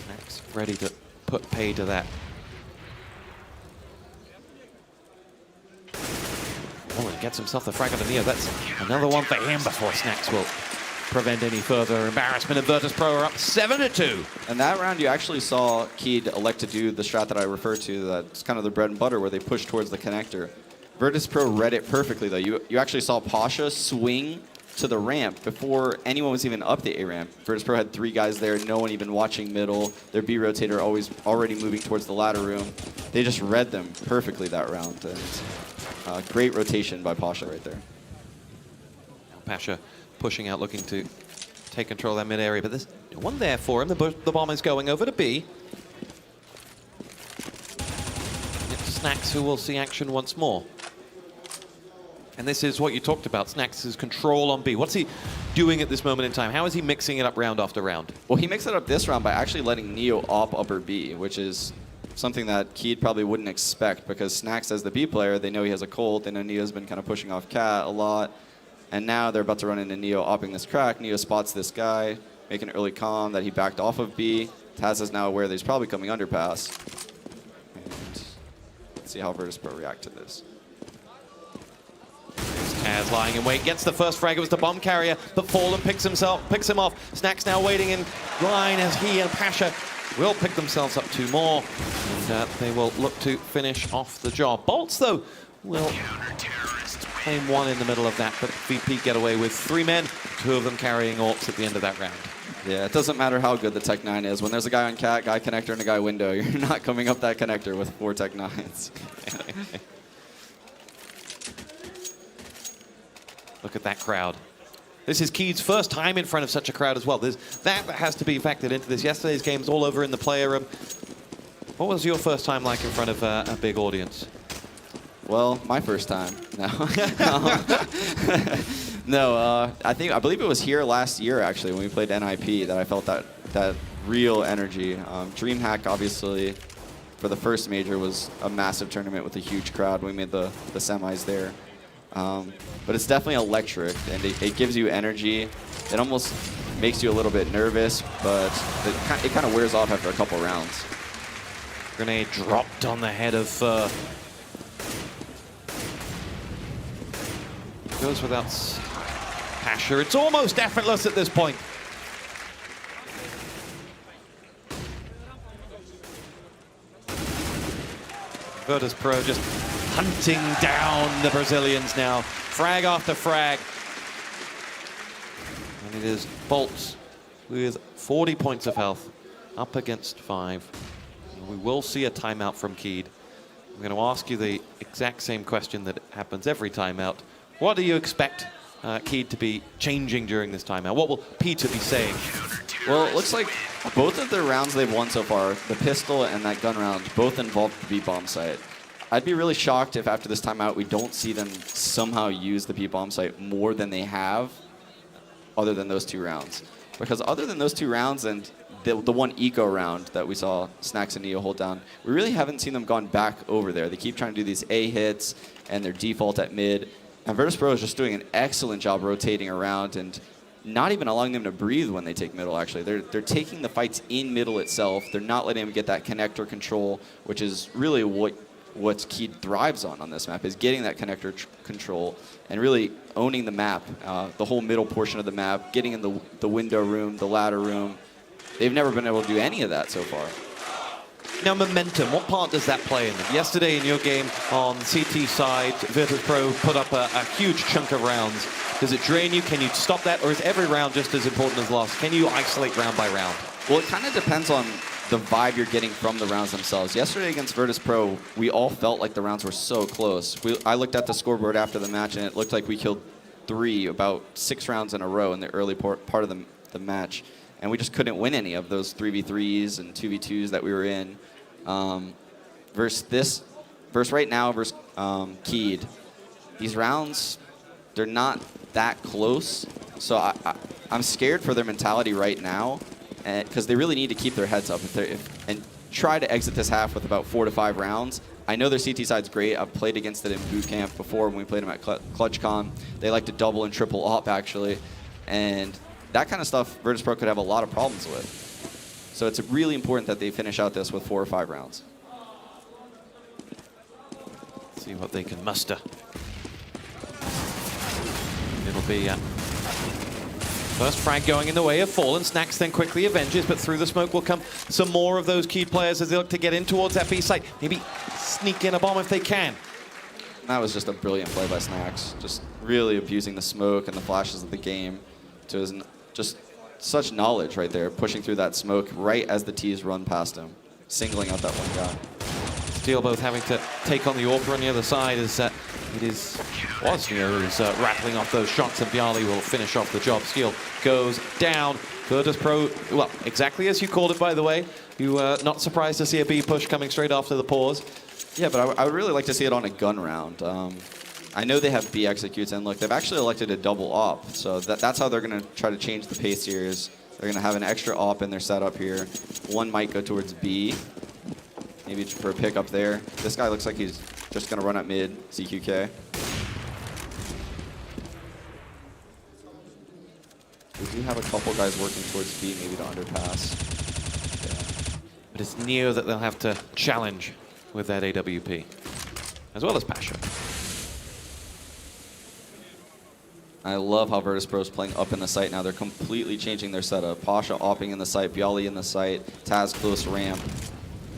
Max ready to put pay to that. Oh, and gets himself the frag on the Neo. That's another one for him before Snacks will prevent any further embarrassment. And Virtus.pro are up 7-2. And that round, you actually saw Keed elect to do the strat that I referred to. That's kind of the bread and butter, where they push towards the connector. Virtus.pro read it perfectly, though. You actually saw Pasha swing to the ramp before anyone was even up the A ramp. Virtus.pro had 3 guys there, no one even watching middle. Their B rotator already moving towards the ladder room. They just read them perfectly that round. And great rotation by Pasha right there. Pasha pushing out, looking to take control of that mid area, but there's no one there for him. The bomb is going over to B. It's Snacks who will see action once more. And this is what you talked about, Snacks' control on B. What's he doing at this moment in time? How is he mixing it up round after round? Well, he mixed it up this round by actually letting Neo op upper B, which is something that Keed probably wouldn't expect, because Snacks, as the B player, they know he has a cold. They know Neo's been kind of pushing off Cat a lot. And now they're about to run into Neo opping this crack. Neo spots this guy, make an early comm that he backed off of B. Taz is now aware that he's probably coming underpass. And let's see how Virtus.pro react to this. Taz lying in wait, gets the first frag. It was the bomb carrier, but Fallen picks him off. Snacks now waiting in line as he and Pasha will pick themselves up 2 more. And they will look to finish off the job. Bolts, though, will claim 1 in the middle of that, but VP get away with 3 men, 2 of them carrying orcs at the end of that round. Yeah, it doesn't matter how good the Tech 9 is. When there's a guy on Cat, guy connector, and a guy window, you're not coming up that connector with 4 Tech 9s. Look at that crowd. This is Keed's first time in front of such a crowd as well. That has to be factored into this. Yesterday's game's all over in the player room. What was your first time like in front of a big audience? Well, my first time. No. I believe it was here last year, actually, when we played NIP, that I felt that real energy. DreamHack, obviously, for the first major, was a massive tournament with a huge crowd. We made the semis there. But it's definitely electric, and it gives you energy. It almost makes you a little bit nervous, but it kind of wears off after a couple rounds. Grenade dropped on the head of... goes without Pasha. It's almost effortless at this point. Virtus.pro just hunting down the Brazilians now. Frag after frag. And it is Bolts with 40 points of health, up against 5. And we will see a timeout from Keed. I'm going to ask you the exact same question that happens every timeout. What do you expect Keed to be changing during this timeout? What will Peter be saying? Well, it looks like both of the rounds they've won so far, the pistol and that gun round, both involved the B-bomb site. I'd be really shocked if after this timeout we don't see them somehow use the B-bomb site more than they have, other than those 2 rounds. Because other than those 2 rounds and the one eco round that we saw Snacks and Neo hold down, we really haven't seen them gone back over there. They keep trying to do these A hits and their default at mid. And Virtus.pro is just doing an excellent job rotating around, and not even allowing them to breathe when they take middle, actually. They're taking the fights in middle itself. They're not letting them get that connector control, which is really what Keed thrives on this map, is getting that connector control and really owning the map, the whole middle portion of the map, getting in the window room, the ladder room. They've never been able to do any of that so far. Now, momentum, what part does that play in them? Yesterday in your game on CT side, Virtus Pro put up a huge chunk of rounds. Does it drain you? Can you stop that? Or is every round just as important as last? Can you isolate round by round? Well, it kind of depends on the vibe you're getting from the rounds themselves. Yesterday against Virtus Pro, we all felt like the rounds were so close. I looked at the scoreboard after the match, and it looked like we killed about 6 rounds in a row in the early part of the match. And we just couldn't win any of those 3v3s and 2v2s that we were in. Versus right now, versus Keed, these rounds, they're not that close. So I'm scared for their mentality right now, because they really need to keep their heads up and try to exit this half with about 4 to 5 rounds. I know their CT side's great. I've played against it in boot camp before when we played them at ClutchCon. They like to double and triple op, actually. And that kind of stuff, Virtus Pro could have a lot of problems with. So it's really important that they finish out this with 4 or 5 rounds. See what they can muster. It'll be first frag going in the way of Fallen. Snacks then quickly avenges, but through the smoke will come some more of those key players as they look to get in towards that B site. Maybe sneak in a bomb if they can. That was just a brilliant play by Snacks. Just really abusing the smoke and the flashes of the game to his just such knowledge right there, pushing through that smoke right as the T's run past him, singling out that one guy. Steel both having to take on the AWP on the other side as it was Neo who's rattling off those shots, and Bjarly will finish off the job. Steel goes down. Virtus Pro, well, exactly as you called it, by the way. You were not surprised to see a B push coming straight after the pause. Yeah, but I would really like to see it on a gun round. I know they have B executes, and look, they've actually elected a double op, so that's how they're going to try to change the pace here. Is they're going to have an extra op in their setup here. One might go towards B, maybe for a pick up there. This guy looks like he's just going to run at mid, CQK. We do have a couple guys working towards B, maybe to underpass. Yeah. But it's Neo that they'll have to challenge with that AWP, as well as Pasha. I love how Virtus Pro is playing up in the site now. They're completely changing their setup. Pasha opping in the site, Bjarly in the site, Taz close ramp.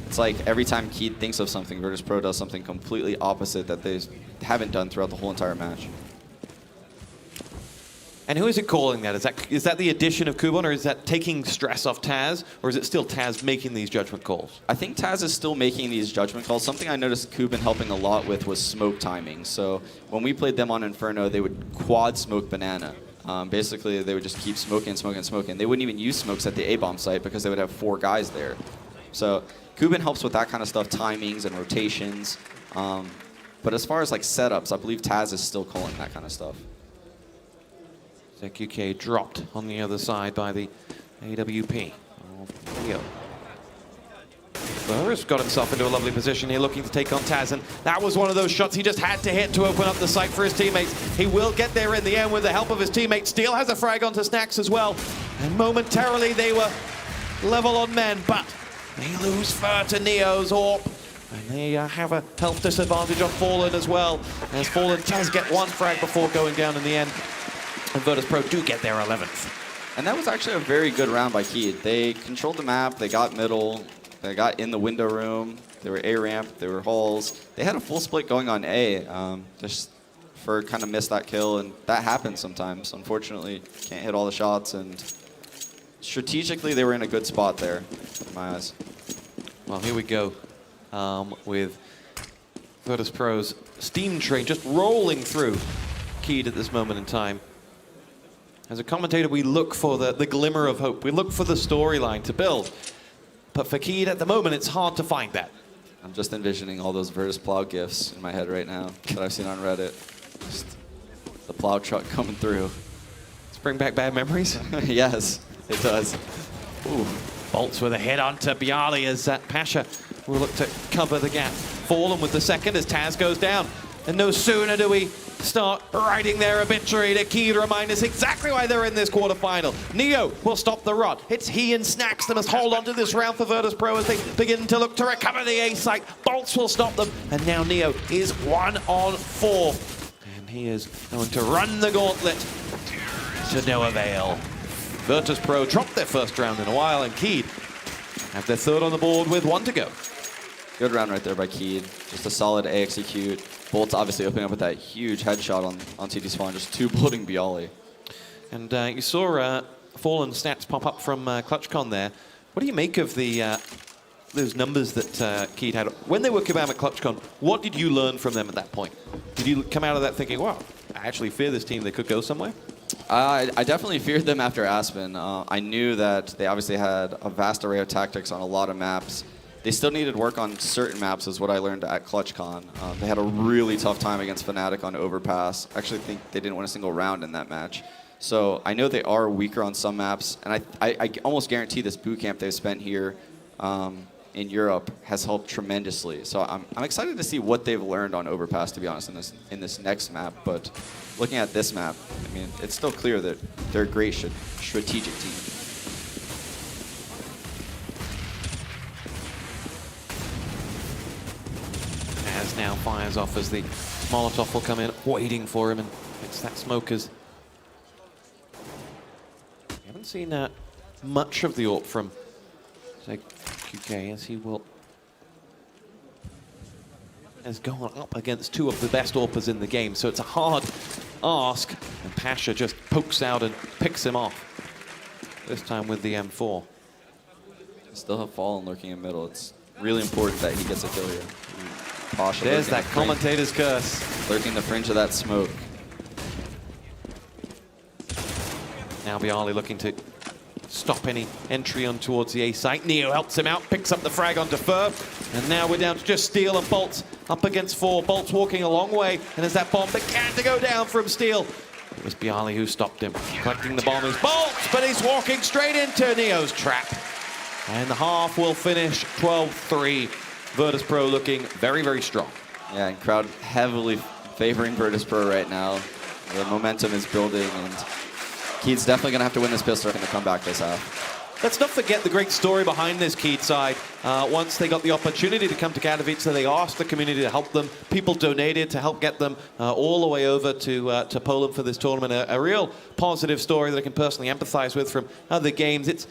It's like every time Keed thinks of something, Virtus Pro does something completely opposite that they haven't done throughout the whole entire match. And who is it calling that? Is that the addition of Kuban, or is that taking stress off Taz, or is it still Taz making these judgment calls? I think Taz is still making these judgment calls. Something I noticed Kuban helping a lot with was smoke timing. So when we played them on Inferno, they would quad smoke banana. Basically, they would just keep smoking, smoking, smoking. They wouldn't even use smokes at the A-bomb site because they would have 4 guys there. So Kuban helps with that kind of stuff, timings and rotations. But as far as like setups, I believe Taz is still calling that kind of stuff. ZQK dropped on the other side by the AWP. Leo. Burris got himself into a lovely position here, looking to take on Taz, and that was one of those shots he just had to hit to open up the site for his teammates. He will get there in the end with the help of his teammates. Steel has a frag onto Snacks as well, and momentarily they were level on men, but they lose fur to Neo's AWP, and they have a health disadvantage on Fallen as well, as Fallen does get 1 frag before going down in the end. And Virtus Pro do get their 11th. And that was actually a very good round by Keed. They controlled the map, they got middle, they got in the window room, they were A ramp, they were halls. They had a full split going on A, just for kind of missed that kill, and that happens sometimes. Unfortunately, can't hit all the shots, and strategically they were in a good spot there, in my eyes. Well, here we go with Virtus Pro's steam train just rolling through Keed at this moment in time. As a commentator, we look for the glimmer of hope. We look for the storyline to build. But for Keed at the moment, it's hard to find that. I'm just envisioning all those Virtus plow gifs in my head right now that I've seen on Reddit. Just the plow truck coming through. Does it bring back bad memories? Yes, it does. Ooh. Bolts with a hit onto Bjarly as Pasha will look to cover the gap. Fallen with the second as Taz goes down. And no sooner do we start writing their obituary to key to remind us exactly why they're in this quarterfinal. Neo will stop the run. It's he and Snacks that must hold on to this round for Virtus Pro as they begin to look to recover the A site. Bolts will stop them, and now Neo is 1 on 4. And he is going to run the gauntlet to no avail. Virtus Pro dropped their first round in a while, and Keed have their third on the board with 1 to go. Good round right there by Keed. Just a solid A execute. Bolts obviously opening up with that huge headshot on CT Spawn, just 2-bulleting Bialy. And you saw Fallen stats pop up from ClutchCon there. What do you make of those numbers that Keed had? When they were Kabam at ClutchCon, what did you learn from them at that point? Did you come out of that thinking, wow, I actually fear this team, they could go somewhere? I definitely feared them after Aspen. I knew that they obviously had a vast array of tactics on a lot of maps. They still needed work on certain maps, is what I learned at ClutchCon. They had a really tough time against Fnatic on Overpass. I actually think they didn't win a single round in that match. So I know they are weaker on some maps, and I almost guarantee this boot camp they've spent here in Europe has helped tremendously. So I'm excited to see what they've learned on Overpass, to be honest, in this next map. But looking at this map, I mean, it's still clear that they're a great strategic team. As now fires off as the Molotov will come in, waiting for him, and it's that Smokers. We haven't seen much of the AWP from QK as he has gone up against 2 of the best AWPers in the game, so it's a hard ask, and Pasha just pokes out and picks him off. This time with the M4. Still have Fallen lurking in middle. It's really important that he gets a kill here. Pasha There's that commentator's curse. Lurking the fringe of that smoke. Now Bialy looking to stop any entry on towards the A site. Neo helps him out, picks up the frag onto Fur. And now we're down to just Steel and Bolts up against 4. Bolts walking a long way, and as that bomb began to go down from Steel, it was Bialy who stopped him. Collecting the bomb is Bolts, but he's walking straight into Neo's trap. And the half will finish 12-3. Virtus Pro looking very, very strong. Yeah, and crowd heavily favoring Virtus Pro right now. The momentum is building, and Keed's definitely going to have to win this pistol and come back this half. Let's not forget the great story behind this Keed side. Once they got the opportunity to come to Katowice, they asked the community to help them. People donated to help get them all the way over to Poland for this tournament. A real positive story that I can personally empathize with from other games. It's,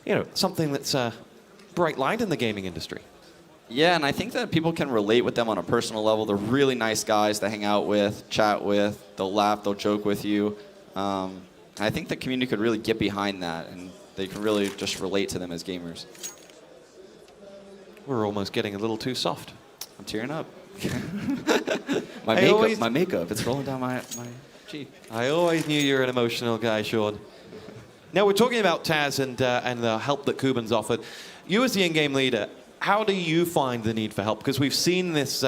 you know, something that's a bright light in the gaming industry. Yeah, and I think that people can relate with them on a personal level. They're really nice guys to hang out with, chat with. They'll laugh, they'll joke with you. I think the community could really get behind that, and they can really just relate to them as gamers. We're almost getting a little too soft. I'm tearing up. my makeup, it's rolling down my cheek. I always knew you were an emotional guy, Sean. Now we're talking about Taz and the help that Kuben's offered. You as the in-game leader, how do you find the need for help? Because we've seen this,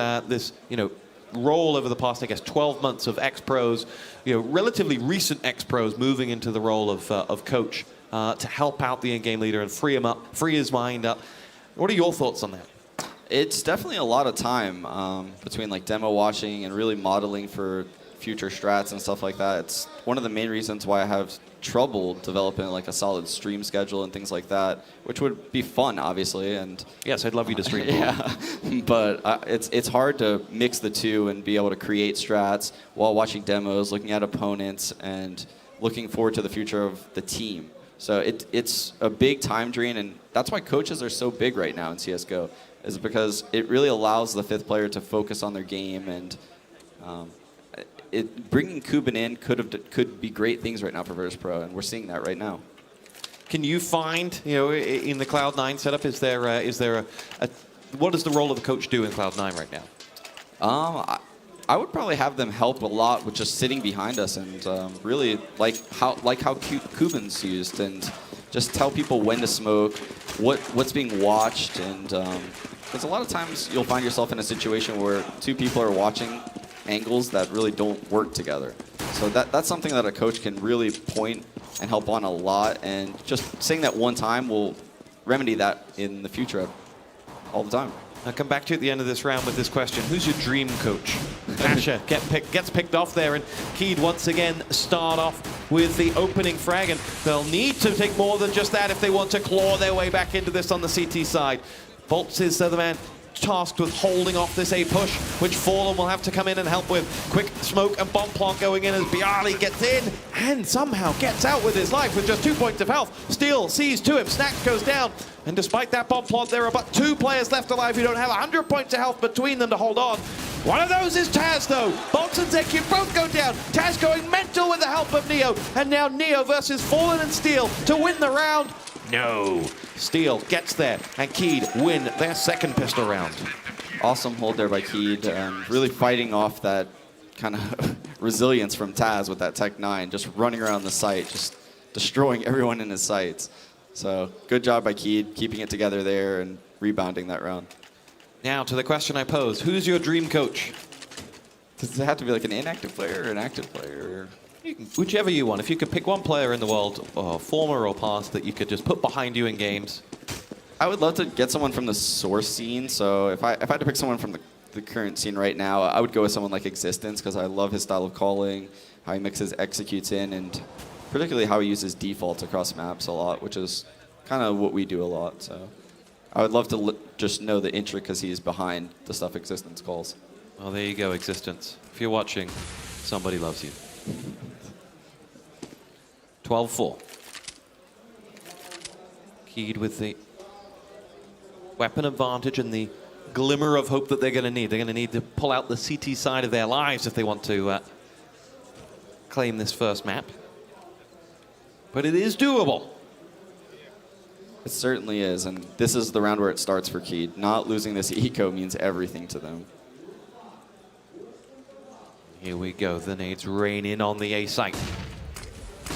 role over the past, I guess, 12 months of ex-pros, relatively recent ex-pros moving into the role of coach to help out the in-game leader and free him up, free his mind up. What are your thoughts on that? It's definitely a lot of time between like demo watching and really modeling for future strats and stuff like that. It's one of the main reasons why I have trouble developing like a solid stream schedule and things like that, which would be fun, obviously. And yes, I'd love you to stream. Yeah, but it's hard to mix the two and be able to create strats while watching demos, looking at opponents, and looking forward to the future of the team. So it's a big time drain, and that's why coaches are so big right now in CSGO, is because it really allows the fifth player to focus on their game, and bringing Kuben in could be great things right now for Virtus Pro, and we're seeing that right now. Can you find, in the Cloud9 setup, is there what does the role of the coach do in Cloud9 right now? I would probably have them help a lot with just sitting behind us and really like how Kuben's used, and just tell people when to smoke, what's being watched, and because a lot of times you'll find yourself in a situation where two people are watching angles that really don't work together. So that's something that a coach can really point and help on a lot, and just saying that one time will remedy that in the future all the time. I'll come back to you at the end of this round with this question. Who's your dream coach? Pasha gets picked off there, and Keed once again start off with the opening frag, and they'll need to take more than just that if they want to claw their way back into this on the CT side. Bolts is the man tasked with holding off this A push, which Fallen will have to come in and help with. Quick smoke and bomb plant going in as Bialy gets in and somehow gets out with his life with just 2 points of health. Steel sees to him, Snacks goes down, and despite that bomb plant, there are but 2 players left alive who don't have 100 points of health between them to hold on. One of those is Taz, though. Bolts and Zeku both go down. Taz going mental with the help of Neo, and now Neo versus Fallen and Steel to win the round. No. Steel gets there, and Keed win their second pistol round. Awesome hold there by Keed, really fighting off that kind of resilience from Taz with that Tech 9, just running around the site, just destroying everyone in his sights. So good job by Keed, keeping it together there and rebounding that round. Now to the question I posed, who's your dream coach? Does it have to be like an inactive player or an active player? Whichever you want. If you could pick one player in the world, former or past, that you could just put behind you in games. I would love to get someone from the source scene. So if I had to pick someone from the current scene right now, I would go with someone like Existence, because I love his style of calling, how he mixes executes in, and particularly how he uses defaults across maps a lot, which is kind of what we do a lot. So I would love to just know the intricacies behind the stuff Existence calls. Well, there you go, Existence. If you're watching, somebody loves you. 12-4. Keed with the weapon advantage and the glimmer of hope that they're going to need. They're going to need to pull out the CT side of their lives if they want to claim this first map. But it is doable. It certainly is, and this is the round where it starts for Keed. Not losing this eco means everything to them. Here we go. The nades rain in on the A site.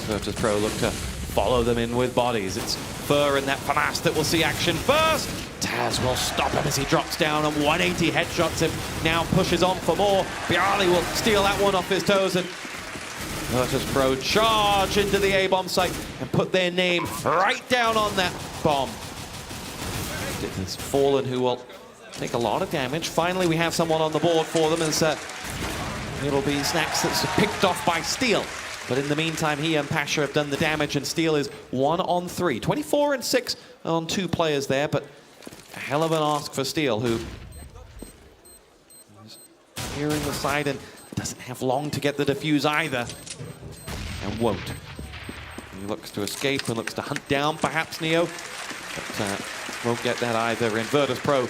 Virtus Pro look to follow them in with bodies. It's Fur and that FAMAS that will see action first. Taz will stop him as he drops down and 180 headshots him. Now pushes on for more. Bialy will steal that one off his toes, and Virtus Pro charge into the A-bomb site and put their name right down on that bomb. It's Fallen who will take a lot of damage. Finally, we have someone on the board for them as it'll be Snacks that's picked off by Steel. But in the meantime, he and Pasha have done the damage, and Steel is 1 on 3. 24 and 6 on 2 players there, but a hell of an ask for Steel, who is nearing the side and doesn't have long to get the defuse either, and won't. He looks to escape and looks to hunt down perhaps Neo, but won't get that either. And Virtus Pro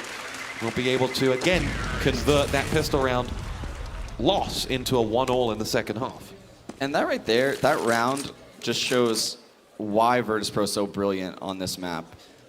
will be able to again convert that pistol round loss into a 1-all in the second half. And that right there, that round just shows why Virtus Pro is so brilliant on this map.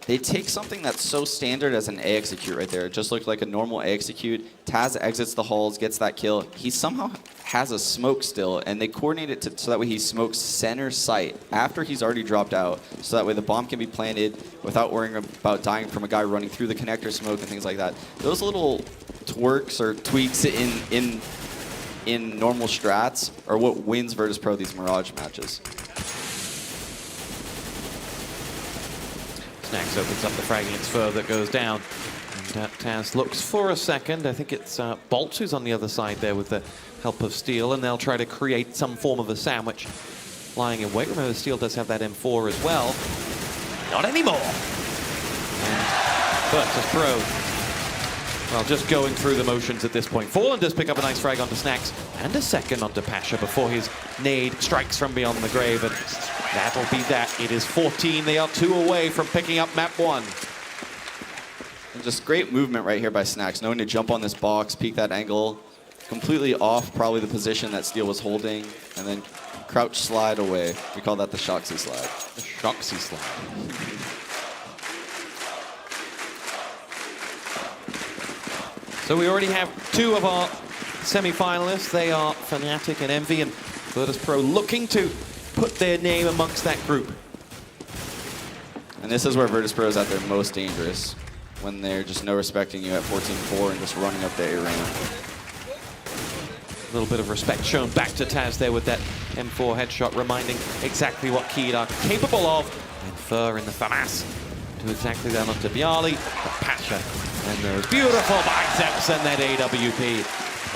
They take something that's so standard as an A execute right there. It just looked like a normal A execute. Taz exits the halls, gets that kill. He somehow has a smoke still, and they coordinate it so that way he smokes center site after he's already dropped out, so that way the bomb can be planted without worrying about dying from a guy running through the connector smoke and things like that. Those little twerks or tweaks in normal strats are what wins Virtus Pro these Mirage matches. Snacks opens up the frag against Fur that goes down. And Taz looks for a second. I think it's Bolts who's on the other side there with the help of Steel, and they'll try to create some form of a sandwich lying in wait. Remember, Steel does have that M4 as well. Not anymore. And Virtus Pro, well, just going through the motions at this point. Fallen does pick up a nice frag onto Snacks and a second onto Pasha before his nade strikes from beyond the grave, and that'll be that. It is 14. They are 2 away from picking up map 1. And just great movement right here by Snacks, knowing to jump on this box, peek that angle, completely off probably the position that Steel was holding, and then crouch slide away. We call that the Shoxy slide. The Shoxy slide. So we already have 2 of our semi-finalists. They are Fnatic and Envy, and Virtus Pro looking to put their name amongst that group. And this is where Virtus Pro is at their most dangerous, when they're just no respecting you at 14-4 and just running up the A ramp. A little bit of respect shown back to Taz there with that M4 headshot, reminding exactly what Keed are capable of. And Fur in the FAMAS do exactly that onto Bialy, but Pasha, and those beautiful biceps and that AWP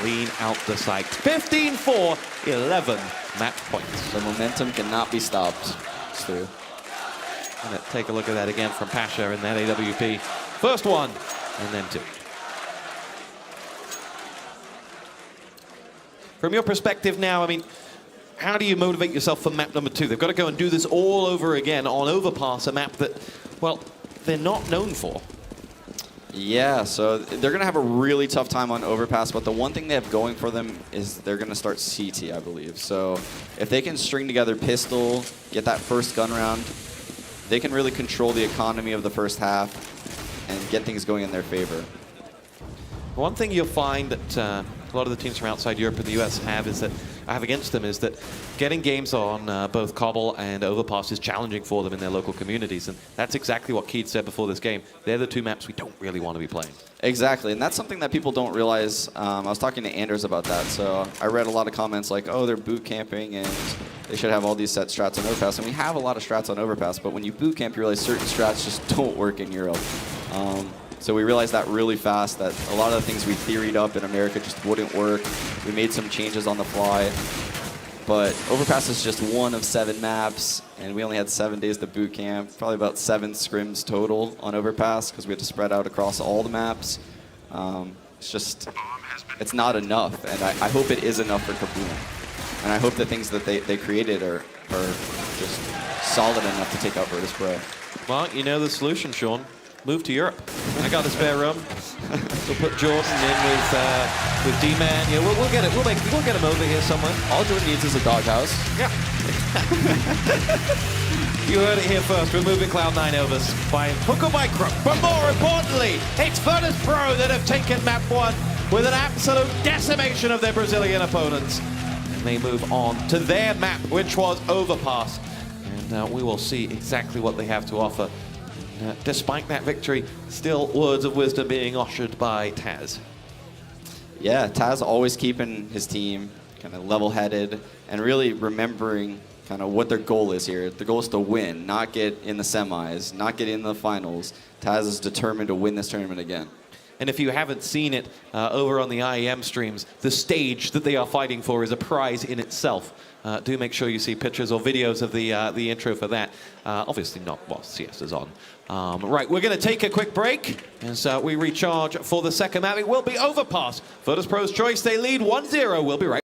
clean out the site. 15-4, 11 match points. The momentum cannot be stopped. It's through. And let's take a look at that again from Pasha in that AWP. First one, and then two. From your perspective now, I mean, how do you motivate yourself for map number 2? They've got to go and do this all over again on Overpass, a map that, well, they're not known for. Yeah, so they're going to have a really tough time on Overpass, but the one thing they have going for them is they're going to start CT, I believe. So if they can string together Pistol, get that first gun round, they can really control the economy of the first half and get things going in their favor. One thing you'll find that a lot of the teams from outside Europe and the US have against them is that getting games on both Cobble and Overpass is challenging for them in their local communities, and that's exactly what Keith said before this game. They're the two maps we don't really want to be playing. Exactly, and that's something that people don't realize. I was talking to Anders about that, so I read a lot of comments like, oh, they're boot camping and they should have all these set strats on Overpass, and we have a lot of strats on Overpass, but when you boot camp, you realize certain strats just don't work in Europe. So we realized that really fast, that a lot of the things we theoried up in America just wouldn't work. We made some changes on the fly. But Overpass is just one of 7 maps, and we only had 7 days to boot camp. Probably about 7 scrims total on Overpass, because we had to spread out across all the maps. It's just, it's not enough, and I hope it is enough for Kaboom. And I hope the things that they created are just solid enough to take out Virtus Pro. Well, you know the solution, Sean. Move to Europe. I got the spare room. We'll put Jordan in with D-Man. Yeah, we'll get it. We'll get him over here somewhere. All Jordan needs is a doghouse. Yeah. You heard it here first. We're moving Cloud9 over by hook or by crook. But more importantly, it's Virtus Pro that have taken map 1 with an absolute decimation of their Brazilian opponents. And they move on to their map, which was Overpass. And we will see exactly what they have to offer. Despite that victory, still words of wisdom being ushered by Taz. Yeah, Taz always keeping his team kind of level-headed and really remembering kind of what their goal is here. The goal is to win, not get in the semis, not get in the finals. Taz is determined to win this tournament again. And if you haven't seen it over on the IEM streams, the stage that they are fighting for is a prize in itself. Do make sure you see pictures or videos of the intro for that. Obviously not while CS is on. Right, we're going to take a quick break as we recharge for the second map. It will be Overpass. Virtus Pro's choice. They lead 1-0. We'll be right back.